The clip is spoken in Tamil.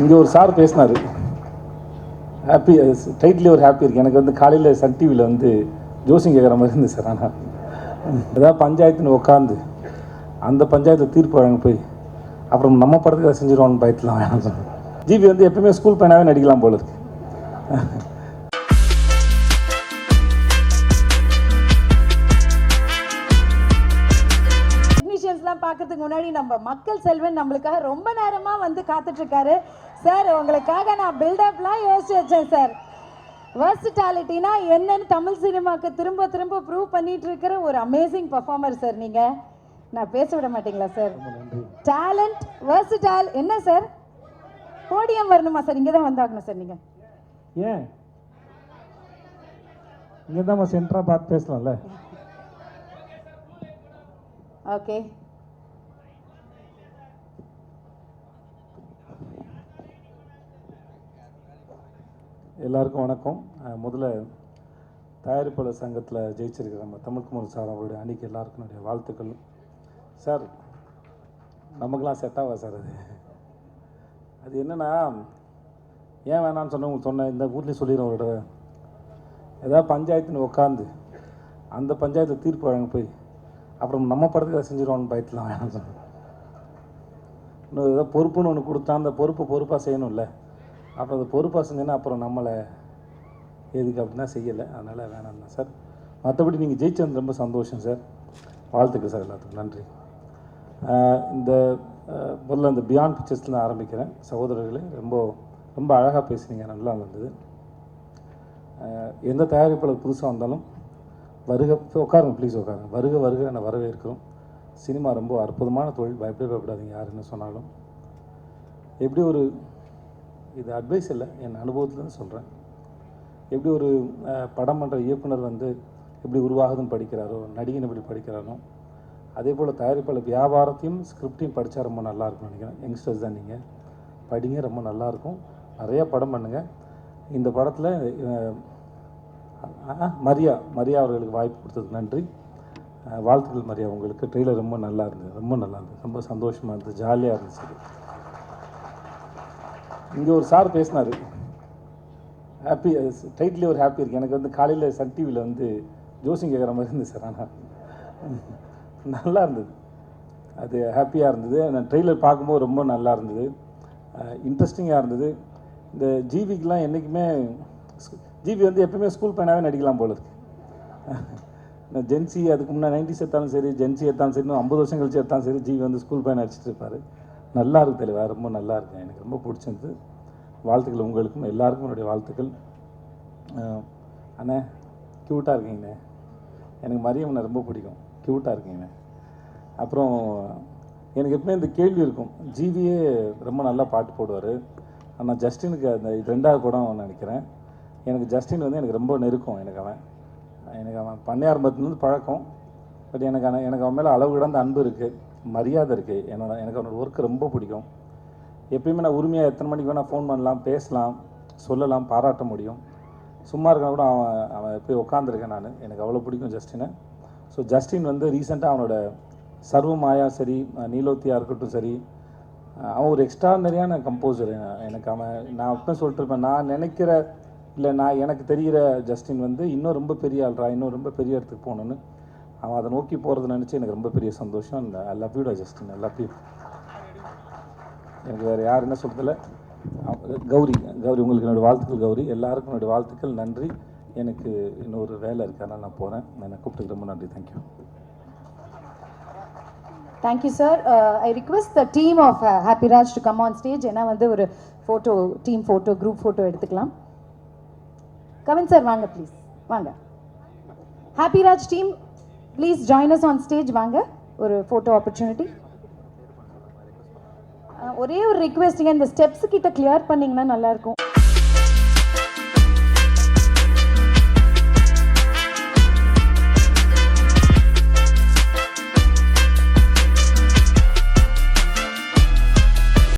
இங்கே ஒரு சார் பேசினார், ஹாப்பி டைட்டிலே ஒரு ஹாப்பி இருக்குது. எனக்கு வந்து காலையில் சன் டிவியில் வந்து ஜோசியம் கேட்குற மாதிரி இருந்துச்சு சார். ஆனால் ஏதாவது பஞ்சாயத்துன்னு உட்காந்து அந்த பஞ்சாயத்தில் தீர்ப்பு வழங்க போய் அப்புறம் நம்ம படத்துக்கு அதை செஞ்சிருவான்னு பயத்துலாம் வேணாம் சொன்னேன். ஜிபி வந்து எப்பவுமே ஸ்கூல் பையனாகவே நடிக்கலாம் போல இருக்கு. பார்க்கறதுக்கு முன்னாடி நம்ம மக்கள் செல்வன் நம்மளுக்காக ரொம்ப நேரமாக வந்து காத்துட்ருக்காரு. சார் உங்களுக்காக நான் பில்டப்லாம் யோசிச்சு வச்சேன் சார். வர்சிட்டாலிட்டினா என்னன்னு தமிழ் சினிமாவுக்கு திரும்ப திரும்ப ப்ரூவ் பண்ணிட்டு இருக்கிற ஒரு அமேசிங் பர்ஃபார்மர் சார். நீங்கள் நான் பேச விட மாட்டீங்களா சார்? டேலண்ட், வர்சிட்டால். என்ன சார் போடியம் வரணுமா சார்? இங்கே தான் வந்தாகணும் சார். நீங்கள் ஏன் இங்கே தான் சென்டராக பார்த்து பேசலாம்ல? ஓகே. எல்லாருக்கும் வணக்கம். முதல்ல தயாரிப்பாளர் சங்கத்தில் ஜெயிச்சிருக்கிற நம்ம தமிழ்குமார் சார் அவருடைய அன்றைக்கி எல்லாருக்கும் என்னுடைய வாழ்த்துக்கள். சார் நமக்கெல்லாம் செட் ஆகா சார். அது என்னென்னா, ஏன் வேணான்னு சொன்னேன். இந்த ஊர்லேயும் சொல்லிடுறேன் அவரோட, ஏதாவது பஞ்சாயத்துன்னு உட்காந்து அந்த பஞ்சாயத்தில் தீர்ப்பு வழங்க போய் அப்புறம் நம்ம படத்துக்கு அதை செஞ்சிருவான்னு பயத்துலாம் வேணாம்னு சொன்னேன். இன்னும் ஏதாவது பொறுப்புன்னு ஒன்று கொடுத்தா அந்த பொறுப்பாக செய்யணும்ல. அப்புறம் அது பொறுப்பாக செஞ்சேன்னா அப்புறம் நம்மளை எதுக்கு அப்படின்னா செய்யலை. அதனால் வேணாம் தான் சார். மற்றபடி நீங்கள் ஜெயிச்சது ரொம்ப சந்தோஷம் சார். வாழ்த்துக்கள் சார். எல்லாத்துக்கும் நன்றி. இந்த முதல்ல இந்த பியாண்ட் பிக்சர்ஸில் ஆரம்பிக்கிறேன். சகோதரர்களே, ரொம்ப ரொம்ப அழகாக பேசுனீங்க, நல்லா இருந்தது. எந்த தயாரிப்பாளர் புதுசாக வந்தாலும் வருக, உட்காருங்க ப்ளீஸ் உட்காருங்க. வருக வருக நான் வரவேற்கிறோம். சினிமா ரொம்ப அற்புதமான தொழில், பயப்படாதீங்க யார் என்ன சொன்னாலும். எப்படி ஒரு, இது அட்வைஸ் இல்லை, என் அனுபவத்துலேருந்து சொல்கிறேன். எப்படி ஒரு படம் பண்ணுற இயக்குனர் வந்து எப்படி உருவாகுதுன்னு படிக்கிறாரோ, நடிகன் எப்படி படிக்கிறாரோ, அதே போல் தயாரிப்பாளர் வியாபாரத்தையும் ஸ்கிரிப்டையும் படித்தா ரொம்ப நல்லாயிருக்கும்னு நினைக்கிறேன். யங்ஸ்டர்ஸ் தான் நீங்கள், படிங்க, ரொம்ப நல்லாயிருக்கும். நிறையா படம் பண்ணுங்கள். இந்த படத்தில் மரியா அவர்களுக்கு வாய்ப்பு கொடுத்ததுக்கு நன்றி. வாழ்த்துக்கள் மரியா உங்களுக்கு. ட்ரெய்லர் ரொம்ப நல்லா இருந்தது, ரொம்ப சந்தோஷமாக இருந்தது, ஜாலியாக இருந்துச்சு. இங்கே ஒரு சார் பேசினார், ஹாப்பி டைட்டிலே ஒரு ஹாப்பி இருக்குது. எனக்கு வந்து காலையில் சன் டிவியில் வந்து ஜோசியம் கேட்குற மாதிரி இருந்துச்சு சார். ஆனால் நல்லா இருந்தது, அது ஹாப்பியாக இருந்தது. நான் ட்ரெய்லர் பார்க்கும்போது ரொம்ப நல்லா இருந்தது, இன்ட்ரெஸ்டிங்காக இருந்தது. இந்த ஜிவிக்கெலாம் என்றைக்குமே, ஜிவி வந்து எப்பவுமே ஸ்கூல் பையனாகவே நடிக்கலாம் போல இருக்கு. ஜென்சி அதுக்கு முன்னாடி 90s எடுத்தாலும் சரி, ஜென்சி எடுத்தாலும் சரி, இன்னும் 50 வருஷம் கழிச்சு எடுத்தாலும் சரி, ஜிவி வந்து ஸ்கூல் பையன் நடிச்சிட்டு இருப்பார். நல்லா இருக்கு தெளிவா, ரொம்ப நல்லா இருக்கு. எனக்கு ரொம்ப பிடிச்சிருந்து. வாழ்த்துக்கள் உங்களுக்கும் எல்லாருக்கும் என்னுடைய வாழ்த்துக்கள். அண்ணே க்யூட்டாக இருக்கீங்கண்ணே. எனக்கு மரியம்ண்ணே ரொம்ப பிடிக்கும், க்யூட்டாக இருக்கீங்கண்ணே. அப்புறம் எனக்கு எப்பவுமே இந்த கேள்வி இருக்கும், ஜிவியே ரொம்ப நல்லா பாட்டு போடுவார். ஆனால் ஜஸ்டினுக்கு அந்த இது 2வது படம் நினைக்கிறேன். எனக்கு ஜஸ்டின் வந்து எனக்கு ரொம்ப நெருக்கம். எனக்கு அவன் பண்ண ஆரம்பத்துலேருந்து பழக்கம். பட் எனக்கு அவன் மேலே அளவு கிடந்த அன்பு இருக்குது, மரியாதை இருக்குது. எனக்கு அவனோட ஒர்க்கு ரொம்ப பிடிக்கும். எப்பயுமே நான் உரிமையாக எத்தனை மணிக்கு வேணால் ஃபோன் பண்ணலாம், பேசலாம், சொல்லலாம், பாராட்ட முடியும். சும்மா இருக்க கூட அவன் போய் உட்காந்துருக்கேன் நான். எனக்கு அவ்வளோ பிடிக்கும் ஜஸ்டினை. ஸோ ஜஸ்டின் வந்து ரீசெண்டாக அவனோட சர்வமாயா சரி, நீலோத்தியாக இருக்கட்டும் சரி, அவன் ஒரு எக்ஸ்ட்ரானரியான கம்போசர். எனக்கு நான் அப்போ சொல்லிட்டு இருப்பேன், நான் நினைக்கிற இல்லை எனக்கு தெரிகிற ஜஸ்டின் வந்து இன்னும் ரொம்ப பெரிய ஆள்றா, இன்னும் ரொம்ப பெரிய இடத்துக்கு போகணுன்னு அவன் அதை நோக்கி போகிறத நினச்சி எனக்கு ரொம்ப பெரிய சந்தோஷம். I love you Justin, I love you. எனக்கு வேறு யார் என்ன சொல்கிறதில்ல. கௌரி உங்களுக்கு என்னோடய வாழ்த்துக்கள். கௌரி எல்லாருக்கும் என்னுடைய வாழ்த்துக்கள், நன்றி. எனக்கு இன்னொரு வேலை இருக்குது, அதனால் நான் போகிறேன். என்னை கூப்பிட்டு ரொம்ப நன்றி. Thank you. Thank you sir. I request the team of Happyraj to come on stage. ஏன்னா வந்து ஒரு photo, team photo, group photo எடுத்துக்கலாம். கவின் சார் வாங்க ப்ளீஸ், வாங்க. Happyraj team please join us on stage. வாங்க, ஒரு ஃபோட்டோ ஆப்பர்ச்சுனிட்டி. ஒரே ஒரு ரிக்வெஸ்ட்டுங்க, இந்த ஸ்டெப்ஸ் கிட்ட கிளியர் பண்ணிங்கன்னா நல்லாயிருக்கும்.